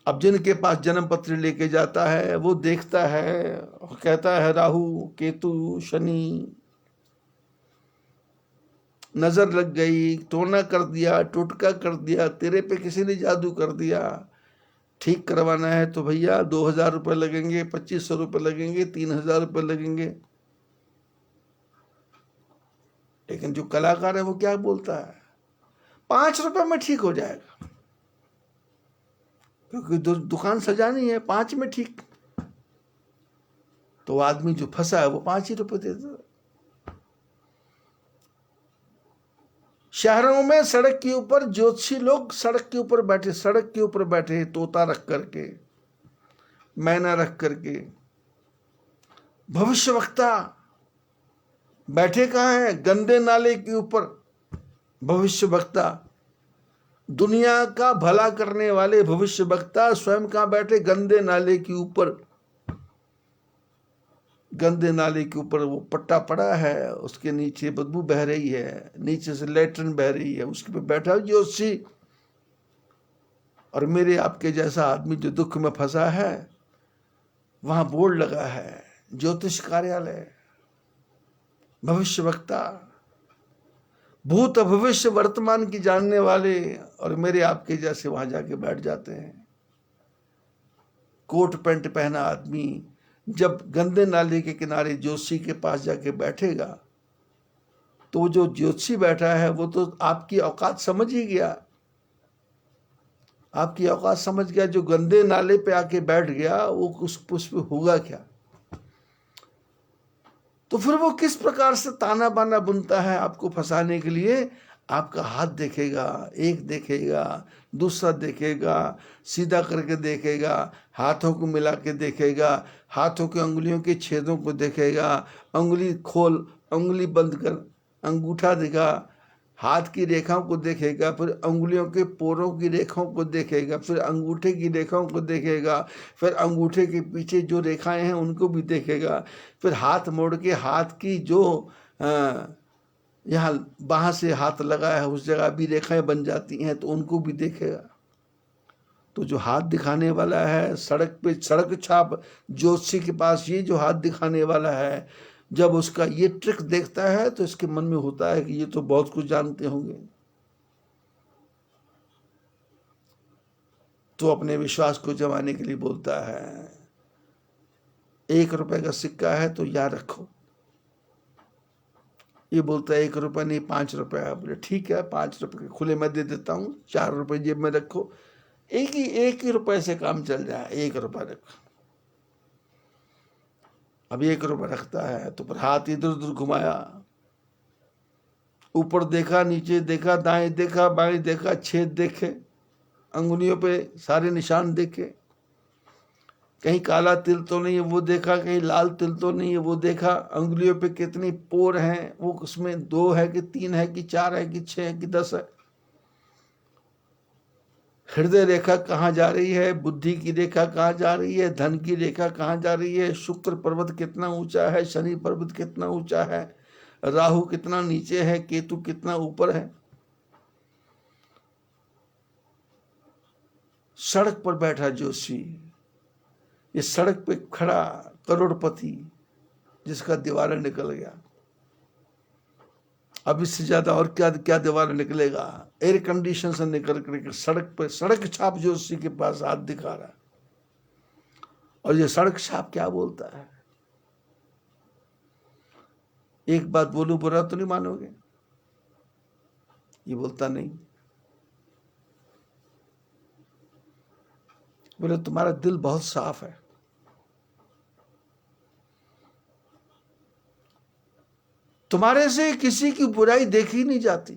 अब जिनके पास जन्मपत्री लेके जाता है वो देखता है और कहता है राहु केतु शनि, नजर लग गई, टोना कर दिया, टोटका कर दिया, तेरे पे किसी ने जादू कर दिया, ठीक करवाना है तो भैया 2000 रुपये लगेंगे, 2500 रुपये लगेंगे, 3000 रुपये लगेंगे। लेकिन जो कलाकार है वो क्या बोलता है? 5 रुपये में ठीक हो जाएगा, क्योंकि दुकान सजानी है, 5 में ठीक। तो आदमी जो फंसा है वो 5 ही रुपये देता। शहरों में सड़क के ऊपर ज्योतिषी लोग सड़क के ऊपर बैठे तोता रख करके, मैना रख करके। भविष्यवक्ता बैठे कहाँ हैं? गंदे नाले के ऊपर भविष्यवक्ता, दुनिया का भला करने वाले भविष्यवक्ता स्वयं कहाँ बैठे? गंदे नाले के ऊपर। गंदे नाले के ऊपर वो पट्टा पड़ा है, उसके नीचे बदबू बह रही है, नीचे से लैट्रिन बह रही है, उसके पे बैठा ज्योतिषी। और मेरे आपके जैसा आदमी जो दुख में फंसा है, वहां बोर्ड लगा है ज्योतिष कार्यालय, भविष्यवक्ता, भूत भविष्य वर्तमान की जानने वाले। और मेरे आपके जैसे वहां जाके बैठ जाते हैं। कोट पैंट पहना आदमी जब गंदे नाले के किनारे ज्योतिषी के पास जाके बैठेगा तो जो ज्योतिषी बैठा है वो तो आपकी औकात समझ ही गया, आपकी औकात समझ गया। जो गंदे नाले पे आके बैठ गया वो उस पे होगा क्या? तो फिर वो किस प्रकार से ताना बाना बुनता है आपको फंसाने के लिए। आपका हाथ देखेगा, एक देखेगा, दूसरा देखेगा, सीधा करके देखेगा, हाथों को मिला के देखेगा, हाथों के अंगुलियों के छेदों को देखेगा, अंगुली खोल, अंगुली बंद कर, अंगूठा देगा, हाथ की रेखाओं को देखेगा, फिर अंगुलियों के पोरों की रेखाओं को देखेगा, फिर अंगूठे की रेखाओं को देखेगा, फिर अंगूठे के पीछे जो रेखाएं हैं उनको भी देखेगा, फिर हाथ मोड़ के हाथ की जो यहाँ बाਹਾਂ से हाथ लगा है उस जगह भी रेखाएं बन जाती हैं तो उनको भी देखेगा। तो जो हाथ दिखाने वाला है सड़क पे, सड़क छाप ज्योतिषी के पास ये जो हाथ दिखाने वाला है, जब उसका ये ट्रिक देखता है तो इसके मन में होता है कि ये तो बहुत कुछ जानते होंगे, तो अपने विश्वास को जमाने के लिए बोलता है 1 रुपए का सिक्का है तो याद रखो। ये बोलता है 1 रुपया नहीं 5 रुपया। बोले ठीक है 5 रुपये खुले मैं दे देता हूँ, 4 रुपये जेब में रखो, एक ही रुपए से काम चल जाए, 1 रुपया रखो। अब 1 रुपया रखता है तो फिर हाथ इधर उधर घुमाया, ऊपर देखा, नीचे देखा, दाएं देखा, बाएं देखा, छेद देखे, अंगुलियों पे सारे निशान देखे, कहीं काला तिल तो नहीं है वो देखा, कहीं लाल तिल तो नहीं है वो देखा, अंगुलियों पे कितनी पोर हैं वो, उसमें 2 है कि 3 है कि 4 है कि 6 है कि 10 है, हृदय रेखा कहाँ जा रही है, बुद्धि की रेखा कहाँ जा रही है, धन की रेखा कहाँ जा रही है, शुक्र पर्वत कितना ऊंचा है, शनि पर्वत कितना ऊंचा है, राहु कितना नीचे है, केतु कितना ऊपर है। सड़क पर बैठा जोशी, ये सड़क पे खड़ा करोड़पति जिसका दीवार निकल गया, अब इससे ज्यादा और क्या क्या दीवार निकलेगा, एयर कंडीशन से निकल करके सड़क पे, सड़क छाप जोशी के पास हाथ दिखा रहा है। और ये सड़क छाप क्या बोलता है, एक बात बोलूं बुरा तो नहीं मानोगे, ये बोलता नहीं। बोले तुम्हारा दिल बहुत साफ है, तुम्हारे से किसी की बुराई देखी नहीं जाती,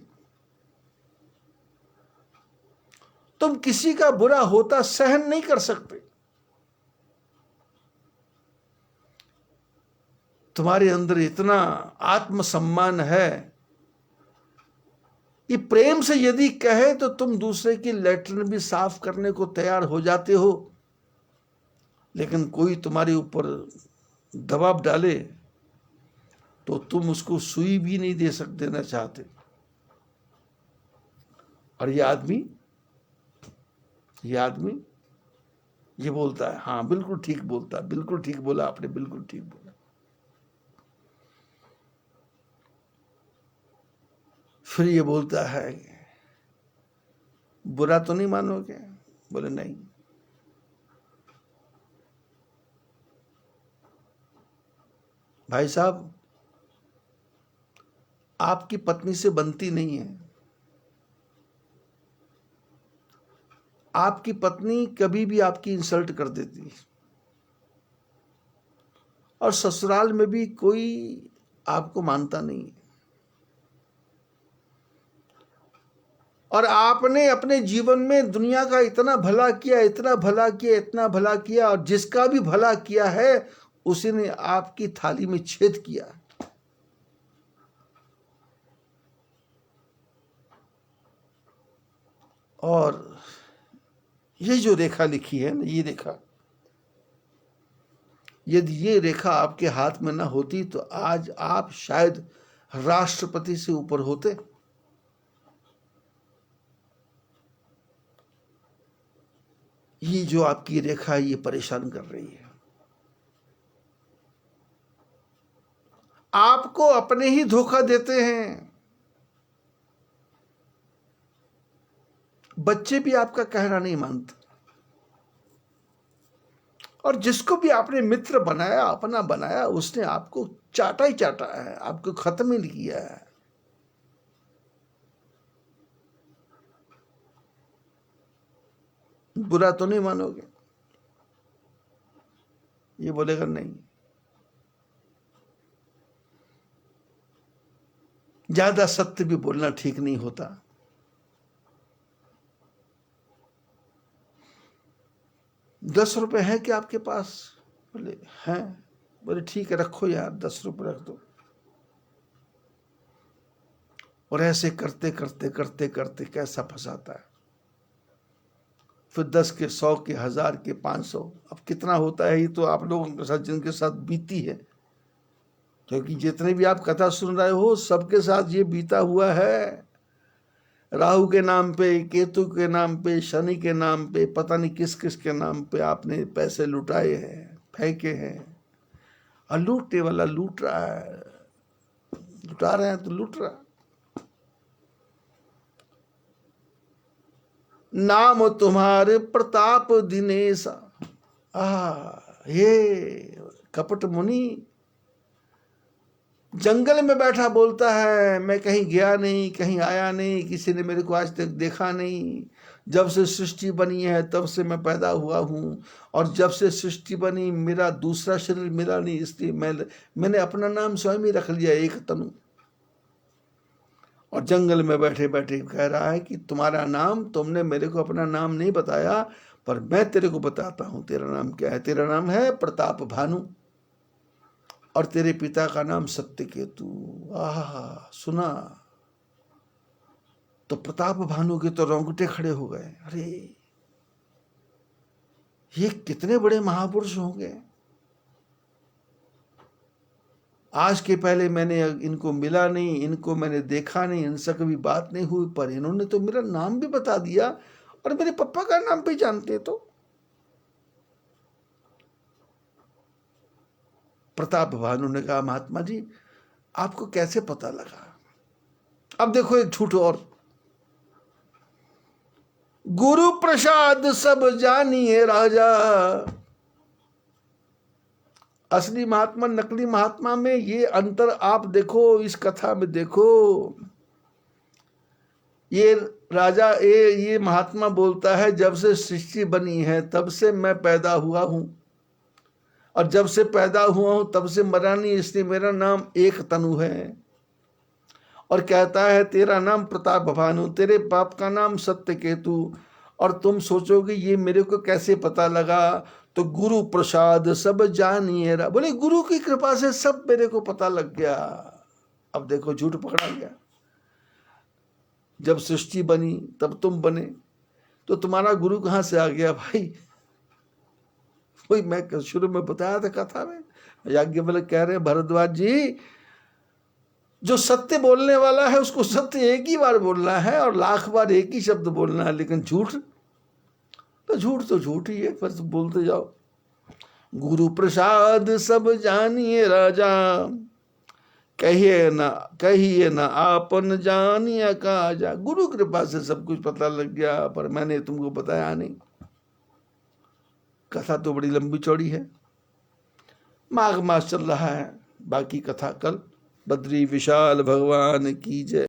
तुम किसी का बुरा होता सहन नहीं कर सकते, तुम्हारे अंदर इतना आत्मसम्मान है कि प्रेम से यदि कहे तो तुम दूसरे की लैट्रिन भी साफ करने को तैयार हो जाते हो, लेकिन कोई तुम्हारे ऊपर दबाव डाले तो तुम उसको सुई भी नहीं दे सकते, देना चाहते। और ये आदमी ये बोलता है हाँ बिल्कुल ठीक बोलता है, बिल्कुल ठीक बोला आपने, बिल्कुल ठीक बोला। फिर ये बोलता है बुरा तो नहीं मानोगे, बोले नहीं। भाई साहब आपकी पत्नी से बनती नहीं है, आपकी पत्नी कभी भी आपकी इंसल्ट कर देती, और ससुराल में भी कोई आपको मानता नहीं, और आपने अपने जीवन में दुनिया का इतना भला किया, इतना भला किया, इतना भला किया, और जिसका भी भला किया है उसी ने आपकी थाली में छेद किया। और ये जो रेखा लिखी है ना, ये रेखा, यदि ये रेखा आपके हाथ में ना होती तो आज आप शायद राष्ट्रपति से ऊपर होते। ये जो आपकी रेखा है ये परेशान कर रही है, आपको अपने ही धोखा देते हैं, बच्चे भी आपका कहना नहीं मानते, और जिसको भी आपने मित्र बनाया, अपना बनाया, उसने आपको चाटा ही चाटा है, आपको खत्म ही किया है। बुरा तो नहीं मानोगे, ये बोलेगा नहीं। ज्यादा सत्य भी बोलना ठीक नहीं होता। ₹10 है क्या आपके पास, बोले हैं, बोले ठीक है रखो यार, ₹10 रख दो। और ऐसे करते करते करते करते कैसा फंसाता है, फिर 10 के 100 के 1000 के 500, अब कितना होता है ये तो आप लोगों के साथ जिनके साथ बीती है, क्योंकि जितने भी आप कथा सुन रहे हो सबके साथ ये बीता हुआ है। राहु के नाम पे, केतु के नाम पे, शनि के नाम पे, पता नहीं किस किस के नाम पे आपने पैसे लुटाए हैं, फेंके हैं। और लूटने वाला लूट रहा है, लुटा रहे हैं तो लूट रहा। नाम तुम्हारे प्रताप दिनेश। हे कपट मुनि, जंगल में बैठा बोलता है मैं कहीं गया नहीं, कहीं आया नहीं, किसी ने मेरे को आज तक देखा नहीं, जब से सृष्टि बनी है तब से मैं पैदा हुआ हूँ, और जब से सृष्टि बनी मेरा दूसरा शरीर मिला नहीं, इसलिए मैंने अपना नाम स्वयं ही रख लिया, एक तनु। और जंगल में बैठे बैठे कह रहा है कि तुम्हारा नाम, तुमने मेरे को अपना नाम नहीं बताया, पर मैं तेरे को बताता हूं तेरा नाम क्या है। तेरा नाम है प्रताप भानु, और तेरे पिता का नाम सत्यकेतु। सुना तो प्रताप भानु के तो रोंगटे खड़े हो गए। अरे ये कितने बड़े महापुरुष होंगे। आज के पहले मैंने इनको मिला नहीं, इनको मैंने देखा नहीं, इनसे कभी बात नहीं हुई, पर इन्होंने तो मेरा नाम भी बता दिया, और मेरे पापा का नाम भी जानते। तो प्रताप भानु ने कहा महात्मा जी आपको कैसे पता लगा। अब देखो एक झूठ और। गुरु प्रसाद सब जानिए राजा। असली महात्मा नकली महात्मा में ये अंतर आप देखो, इस कथा में देखो। ये राजा ये महात्मा बोलता है जब से सृष्टि बनी है तब से मैं पैदा हुआ हूं, और जब से पैदा हुआ हूं तब से मरा नहीं, इसलिए मेरा नाम एक तनु है। और कहता है तेरा नाम प्रताप भानु, तेरे बाप का नाम सत्यकेतु। और तुम सोचोगे ये मेरे को कैसे पता लगा, तो गुरु प्रसाद सब जानिए। बोले गुरु की कृपा से सब मेरे को पता लग गया। अब देखो झूठ पकड़ा गया। जब सृष्टि बनी तब तुम बने, तो तुम्हारा गुरु कहां से आ गया भाई। वही मैं शुरू में बताया था कथा में, याज्ञवल्क्य कह रहे भरद्वाज जी जो सत्य बोलने वाला है उसको सत्य एक ही बार बोलना है और लाख बार एक ही शब्द बोलना है, लेकिन झूठ तो झूठ ही है, फिर तो बोलते जाओ। गुरु प्रसाद सब जानिए राजा, कहिए ना आपन जानिए काजा। गुरु कृपा से सब कुछ पता लग गया, पर मैंने तुमको बताया नहीं। कथा तो बड़ी लंबी चौड़ी है। माघ मास चल रहा है, बाकी कथा कल। बद्री विशाल भगवान की जय।